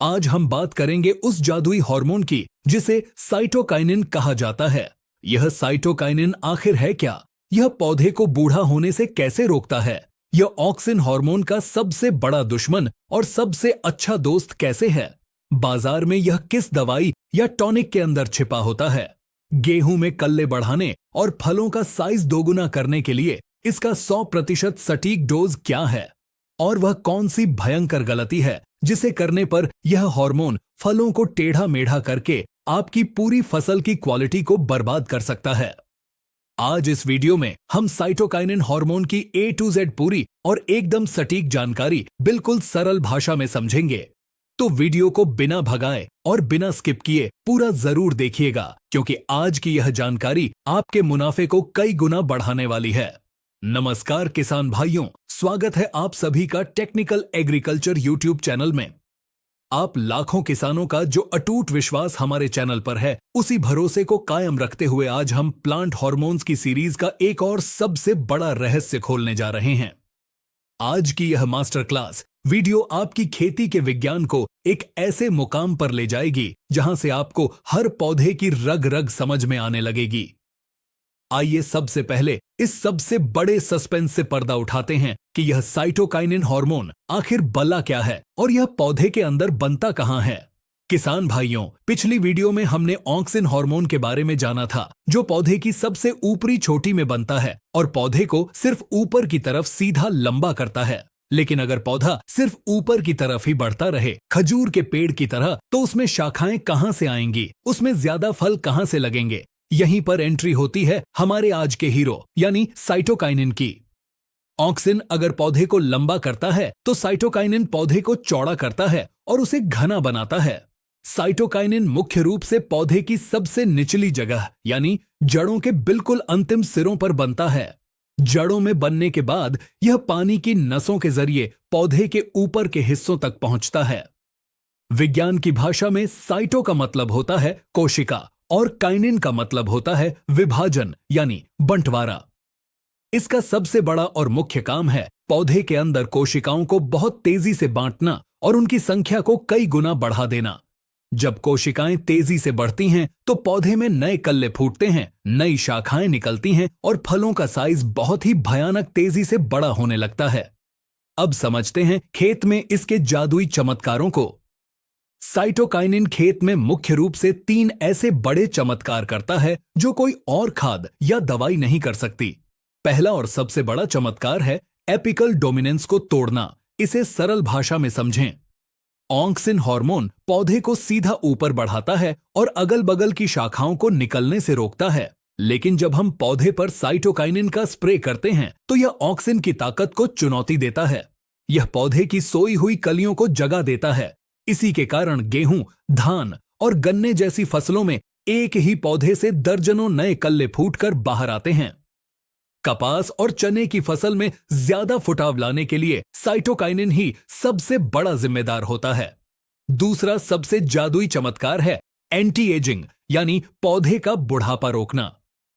आज हम बात करेंगे उस जादुई हार्मोन की जिसे साइटोकाइनिन कहा जाता है। यह साइटोकाइनिन आखिर है क्या? यह पौधे को बूढ़ा होने से कैसे रोकता है? यह ऑक्सिन हार्मोन का सबसे बड़ा दुश्मन और सबसे अच्छा दोस्त कैसे है? बाजार में यह किस दवाई या टॉनिक के अंदर छिपा होता है? गेहूं में कल्ले बढ़ाने और फलों का साइज दोगुना करने के लिए इसका 100% सटीक डोज क्या है? और वह कौन सी भयंकर गलती है जिसे करने पर यह हार्मोन फलों को टेढ़ा मेढ़ा करके आपकी पूरी फसल की क्वालिटी को बर्बाद कर सकता है? आज इस वीडियो में हम साइटोकाइनिन हार्मोन की A to Z पूरी और एकदम सटीक जानकारी बिल्कुल सरल भाषा में समझेंगे। तो वीडियो को बिना भगाए और बिना स्किप किए पूरा जरूर देखिएगा, क्योंकि आज की यह जानकारी आपके मुनाफे को कई गुना बढ़ाने वाली है। नमस्कार किसान भाइयों, स्वागत है आप सभी का टेक्निकल एग्रीकल्चर यूट्यूब चैनल में। आप लाखों किसानों का जो अटूट विश्वास हमारे चैनल पर है, उसी भरोसे को कायम रखते हुए आज हम प्लांट हार्मोन्स की सीरीज का एक और सबसे बड़ा रहस्य खोलने जा रहे हैं। आज की यह मास्टर क्लास वीडियो आपकी खेती के विज्ञान को एक ऐसे मुकाम पर ले जाएगी जहां से आपको हर पौधे की रग रग समझ में आने लगेगी। आइए सबसे पहले इस सबसे बड़े सस्पेंस से पर्दा उठाते हैं कि यह साइटोकाइनिन हार्मोन आखिर बला क्या है और यह पौधे के अंदर बनता कहां है। किसान भाइयों, पिछली वीडियो में हमने ऑक्सिन हार्मोन के बारे में जाना था, जो पौधे की सबसे ऊपरी चोटी में बनता है और पौधे को सिर्फ ऊपर की तरफ सीधा लंबा करता है। लेकिन अगर पौधा सिर्फ ऊपर की तरफ ही बढ़ता रहे, खजूर के पेड़ की तरह, तो उसमें शाखाएं कहां से आएंगी, उसमें ज्यादा फल कहां से लगेंगे? यहीं पर एंट्री होती है हमारे आज के हीरो यानी साइटोकाइनिन की। ऑक्सिन अगर पौधे को लंबा करता है तो साइटोकाइनिन पौधे को चौड़ा करता है और उसे घना बनाता है। साइटोकाइनिन मुख्य रूप से पौधे की सबसे निचली जगह यानी जड़ों के बिल्कुल अंतिम सिरों पर बनता है। जड़ों में बनने के बाद यह पानी की नसों के जरिए पौधे के ऊपर के हिस्सों तक पहुंचता है। विज्ञान की भाषा में साइटो का मतलब होता है कोशिका और काइनिन का मतलब होता है विभाजन यानी बंटवारा। इसका सबसे बड़ा और मुख्य काम है पौधे के अंदर कोशिकाओं को बहुत तेजी से बांटना और उनकी संख्या को कई गुना बढ़ा देना। जब कोशिकाएं तेजी से बढ़ती हैं तो पौधे में नए कल्ले फूटते हैं, नई शाखाएं निकलती हैं और फलों का साइज बहुत ही भयानक तेजी से बड़ा होने लगता है। अब समझते हैं खेत में इसके जादुई चमत्कारों को। साइटोकाइनिन खेत में मुख्य रूप से 3 ऐसे बड़े चमत्कार करता है जो कोई और खाद या दवाई नहीं कर सकती। पहला और सबसे बड़ा चमत्कार है एपिकल डोमिनेंस को तोड़ना। इसे सरल भाषा में समझें। ऑक्सिन हार्मोन पौधे को सीधा ऊपर बढ़ाता है और अगल बगल की शाखाओं को निकलने से रोकता है। लेकिन जब हम पौधे पर साइटोकाइनिन का स्प्रे करते हैं तो यह ऑक्सिन की ताकत को चुनौती देता है। यह पौधे की सोई हुई कलियों को जगा देता है। इसी के कारण गेहूं, धान और गन्ने जैसी फसलों में एक ही पौधे से दर्जनों नए कल्ले फूटकर बाहर आते हैं। कपास और चने की फसल में ज्यादा फुटाव लाने के लिए साइटोकाइनिन ही सबसे बड़ा जिम्मेदार होता है। दूसरा सबसे जादुई चमत्कार है एंटी एजिंग यानी पौधे का बुढ़ापा रोकना।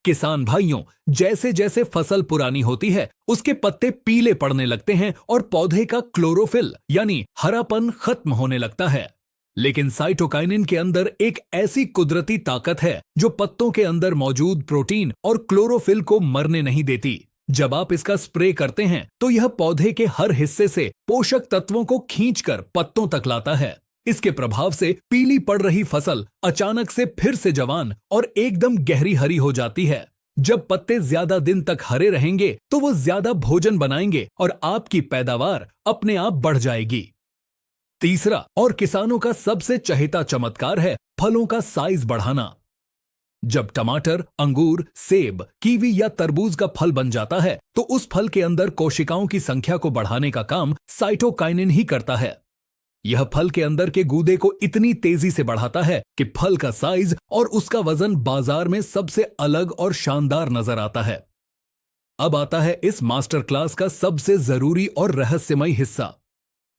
किसान भाइयों, जैसे जैसे फसल पुरानी होती है उसके पत्ते पीले पड़ने लगते हैं और पौधे का क्लोरोफिल यानी हरापन खत्म होने लगता है। लेकिन साइटोकाइनिन के अंदर एक ऐसी कुदरती ताकत है जो पत्तों के अंदर मौजूद प्रोटीन और क्लोरोफिल को मरने नहीं देती। जब आप इसका स्प्रे करते हैं तो यह पौधे के हर हिस्से से पोषक तत्वों को खींचकर पत्तों तक लाता है। इसके प्रभाव से पीली पड़ रही फसल अचानक से फिर से जवान और एकदम गहरी हरी हो जाती है। जब पत्ते ज्यादा दिन तक हरे रहेंगे तो वो ज्यादा भोजन बनाएंगे और आपकी पैदावार अपने आप बढ़ जाएगी। तीसरा और किसानों का सबसे चहेता चमत्कार है फलों का साइज बढ़ाना। जब टमाटर, अंगूर, सेब, कीवी या तरबूज का फल बन जाता है तो उस फल के अंदर कोशिकाओं की संख्या को बढ़ाने का काम साइटोकाइनिन ही करता है। यह फल के अंदर के गूदे को इतनी तेजी से बढ़ाता है कि फल का साइज और उसका वजन बाजार में सबसे अलग और शानदार नजर आता है। अब आता है इस मास्टर क्लास का सबसे जरूरी और रहस्यमय हिस्सा।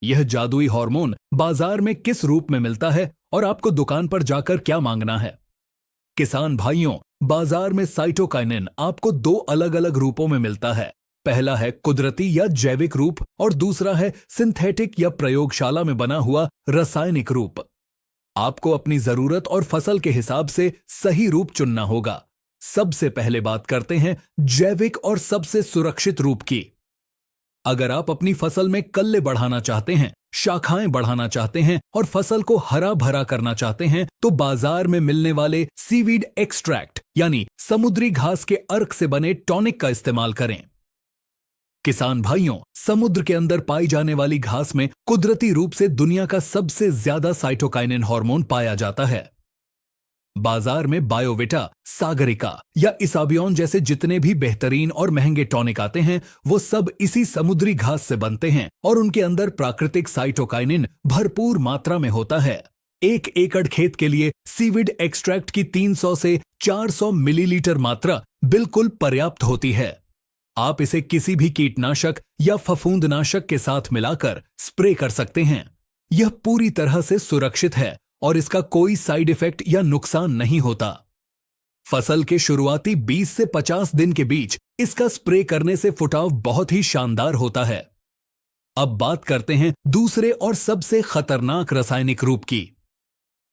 यह जादुई हार्मोन बाजार में किस रूप में मिलता है और आपको दुकान पर जाकर क्या मांगना है। किसान भाइयों, बाजार में साइटोकाइनिन आपको 2 अलग अलग रूपों में मिलता है। पहला है कुदरती या जैविक रूप और दूसरा है सिंथेटिक या प्रयोगशाला में बना हुआ रासायनिक रूप। आपको अपनी जरूरत और फसल के हिसाब से सही रूप चुनना होगा। सबसे पहले बात करते हैं जैविक और सबसे सुरक्षित रूप की। अगर आप अपनी फसल में कल्ले बढ़ाना चाहते हैं, शाखाएं बढ़ाना चाहते हैं और फसल को हरा भरा करना चाहते हैं तो बाजार में मिलने वाले सीवीड एक्सट्रैक्ट यानी समुद्री घास के अर्क से बने टॉनिक का इस्तेमाल करें। किसान भाइयों, समुद्र के अंदर पाई जाने वाली घास में कुदरती रूप से दुनिया का सबसे ज्यादा साइटोकाइनिन हार्मोन पाया जाता है। बाजार में बायोविटा, सागरिका या इसाबियोन जैसे जितने भी बेहतरीन और महंगे टॉनिक आते हैं वो सब इसी समुद्री घास से बनते हैं और उनके अंदर प्राकृतिक साइटोकाइनिन भरपूर मात्रा में होता है। 1 एकड़ खेत के लिए सीविड एक्सट्रैक्ट की 300 से 400 मिलीलीटर मात्रा बिल्कुल पर्याप्त होती है। आप इसे किसी भी कीटनाशक या फफूंदनाशक के साथ मिलाकर स्प्रे कर सकते हैं। यह पूरी तरह से सुरक्षित है और इसका कोई साइड इफेक्ट या नुकसान नहीं होता। फसल के शुरुआती 20 से 50 दिन के बीच इसका स्प्रे करने से फुटाव बहुत ही शानदार होता है। अब बात करते हैं दूसरे और सबसे खतरनाक रासायनिक रूप की।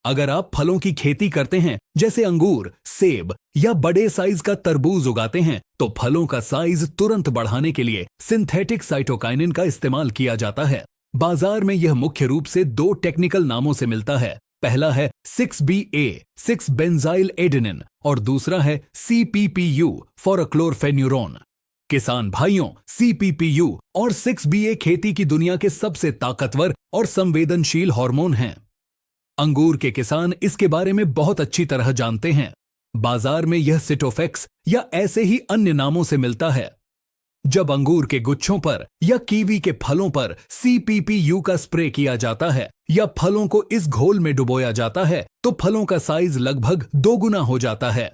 अगर आप फलों की खेती करते हैं जैसे अंगूर, सेब या बड़े साइज का तरबूज उगाते हैं तो फलों का साइज तुरंत बढ़ाने के लिए सिंथेटिक साइटोकाइनिन का इस्तेमाल किया जाता है। बाजार में यह मुख्य रूप से 2 टेक्निकल नामों से मिलता है। पहला है 6BA 6 बेंजाइल एडेनिन और दूसरा है CPPU फॉरक्लोरफेन्यूरोन। किसान भाइयों, CPPU और 6BA खेती की दुनिया के सबसे ताकतवर और संवेदनशील हार्मोन हैं। अंगूर के किसान इसके बारे में बहुत अच्छी तरह जानते हैं। बाजार में यह सिटोफेक्स या ऐसे ही अन्य नामों से मिलता है। जब अंगूर के गुच्छों पर या कीवी के फलों पर CPPU का स्प्रे किया जाता है या फलों को इस घोल में डुबोया जाता है तो फलों का साइज लगभग 2 गुना हो जाता है।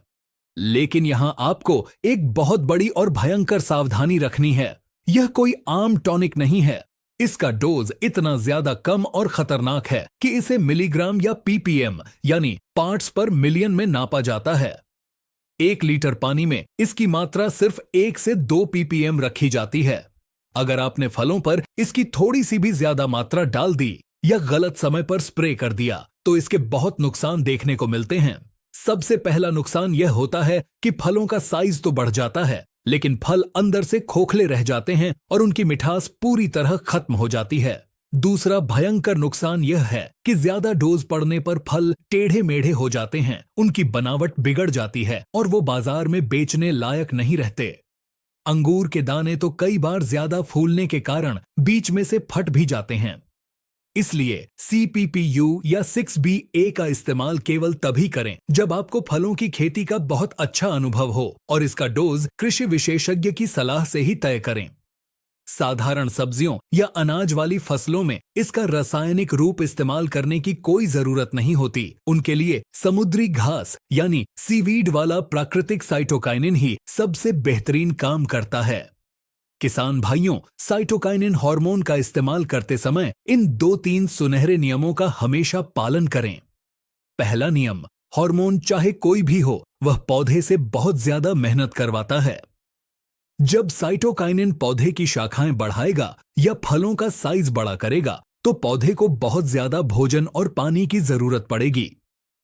लेकिन यहां आपको एक बहुत बड़ी और भयंकर सावधानी रखनी है। यह कोई आम टॉनिक नहीं है। इसका डोज इतना ज्यादा कम और खतरनाक है कि इसे मिलीग्राम या PPM यानी पार्ट्स पर मिलियन में नापा जाता है। 1 लीटर पानी में इसकी मात्रा सिर्फ 1 से 2 ppm रखी जाती है। अगर आपने फलों पर इसकी थोड़ी सी भी ज्यादा मात्रा डाल दी या गलत समय पर स्प्रे कर दिया तो इसके बहुत नुकसान देखने को मिलते हैं। सबसे पहला नुकसान यह होता है कि फलों का साइज तो बढ़ जाता है लेकिन फल अंदर से खोखले रह जाते हैं और उनकी मिठास पूरी तरह खत्म हो जाती है। दूसरा भयंकर नुकसान यह है कि ज्यादा डोज पड़ने पर फल टेढ़े मेढ़े हो जाते हैं, उनकी बनावट बिगड़ जाती है और वो बाजार में बेचने लायक नहीं रहते। अंगूर के दाने तो कई बार ज्यादा फूलने के कारण बीच में से फट भी जाते हैं। इसलिए CPPU या 6BA का इस्तेमाल केवल तभी करें जब आपको फलों की खेती का बहुत अच्छा अनुभव हो और इसका डोज कृषि विशेषज्ञ की सलाह से ही तय करें। साधारण सब्जियों या अनाज वाली फसलों में इसका रासायनिक रूप इस्तेमाल करने की कोई जरूरत नहीं होती। उनके लिए समुद्री घास यानी सीवीड वाला प्राकृतिक साइटोकाइनिन ही सबसे बेहतरीन काम करता है। किसान भाइयों, साइटोकाइनिन हार्मोन का इस्तेमाल करते समय इन 2-3 सुनहरे नियमों का हमेशा पालन करें। पहला नियम, हार्मोन चाहे कोई भी हो वह पौधे से बहुत ज्यादा मेहनत करवाता है। जब साइटोकाइनिन पौधे की शाखाएं बढ़ाएगा या फलों का साइज बड़ा करेगा तो पौधे को बहुत ज्यादा भोजन और पानी की जरूरत पड़ेगी।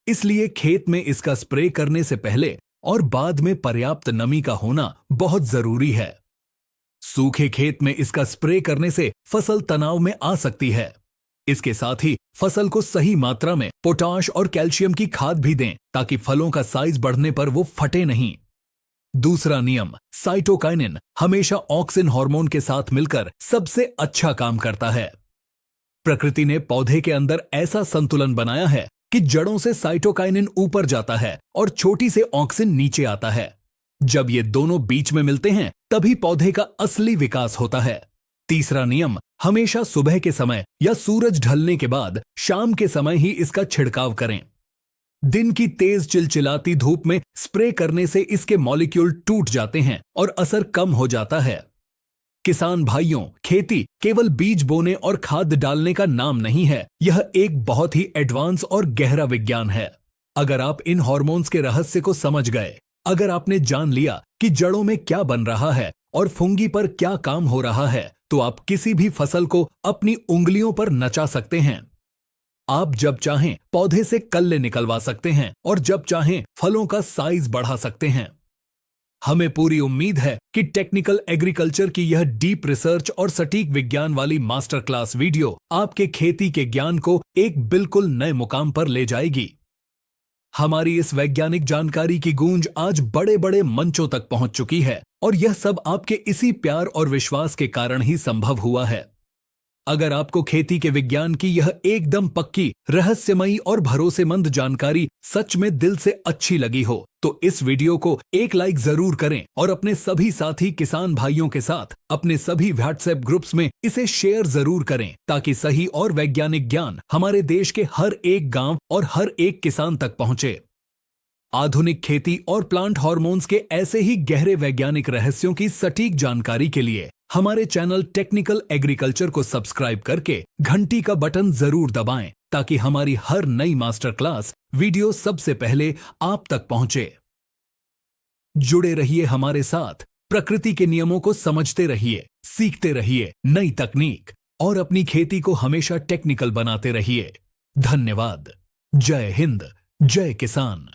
इसलिए खेत में इसका स्प्रे करने से पहले और बाद में पर्याप्त नमी का होना बहुत जरूरी है। सूखे खेत में इसका स्प्रे करने से फसल तनाव में आ सकती है। इसके साथ ही फसल को सही मात्रा में पोटाश और कैल्शियम की खाद भी दें ताकि फलों का साइज बढ़ने पर वो फटे नहीं। दूसरा नियम, साइटोकाइनिन हमेशा ऑक्सिन हार्मोन के साथ मिलकर सबसे अच्छा काम करता है। प्रकृति ने पौधे के अंदर ऐसा संतुलन बनाया है कि जड़ों से साइटोकाइनिन ऊपर जाता है और छोटी से ऑक्सिन नीचे आता है। जब ये दोनों बीच में मिलते हैं तभी पौधे का असली विकास होता है। तीसरा नियम, हमेशा सुबह के समय या सूरज ढलने के बाद शाम के समय ही इसका छिड़काव करें। दिन की तेज चिलचिलाती धूप में स्प्रे करने से इसके मॉलिक्यूल टूट जाते हैं और असर कम हो जाता है। किसान भाइयों, खेती केवल बीज बोने और खाद डालने का नाम नहीं है, यह एक बहुत ही एडवांस और गहरा विज्ञान है। अगर आप इन हार्मोन्स के रहस्य को समझ गए, अगर आपने जान लिया कि जड़ों में क्या बन रहा है और फुंगी पर क्या काम हो रहा है, तो आप किसी भी फसल को अपनी उंगलियों पर नचा सकते हैं। आप जब चाहें पौधे से कल्ले निकलवा सकते हैं और जब चाहें फलों का साइज बढ़ा सकते हैं। हमें पूरी उम्मीद है कि टेक्निकल एग्रीकल्चर की यह डीप रिसर्च और सटीक विज्ञान वाली मास्टर क्लास वीडियो आपके खेती के ज्ञान को एक बिल्कुल नए मुकाम पर ले जाएगी। हमारी इस वैज्ञानिक जानकारी की गूंज आज बड़े बड़े मंचों तक पहुंच चुकी है और यह सब आपके इसी प्यार और विश्वास के कारण ही संभव हुआ है। अगर आपको खेती के विज्ञान की यह एकदम पक्की, रहस्यमयी और भरोसेमंद जानकारी सच में दिल से अच्छी लगी हो, तो इस वीडियो को एक लाइक जरूर करें और अपने सभी साथी किसान भाइयों के साथ अपने सभी व्हाट्सएप ग्रुप्स में इसे शेयर जरूर करें, ताकि सही और वैज्ञानिक ज्ञान हमारे देश के हर एक गांव और हर एक किसान तक पहुंचे। आधुनिक खेती और प्लांट हार्मोन्स के ऐसे ही गहरे वैज्ञानिक रहस्यों की सटीक जानकारी के लिए हमारे चैनल टेक्निकल एग्रीकल्चर को सब्सक्राइब करके घंटी का बटन जरूर दबाएं, ताकि हमारी हर नई मास्टर क्लास वीडियो सबसे पहले आप तक पहुंचे। जुड़े रहिए हमारे साथ, प्रकृति के नियमों को समझते रहिए, सीखते रहिए नई तकनीक और अपनी खेती को हमेशा टेक्निकल बनाते रहिए। धन्यवाद। जय हिंद, जय किसान।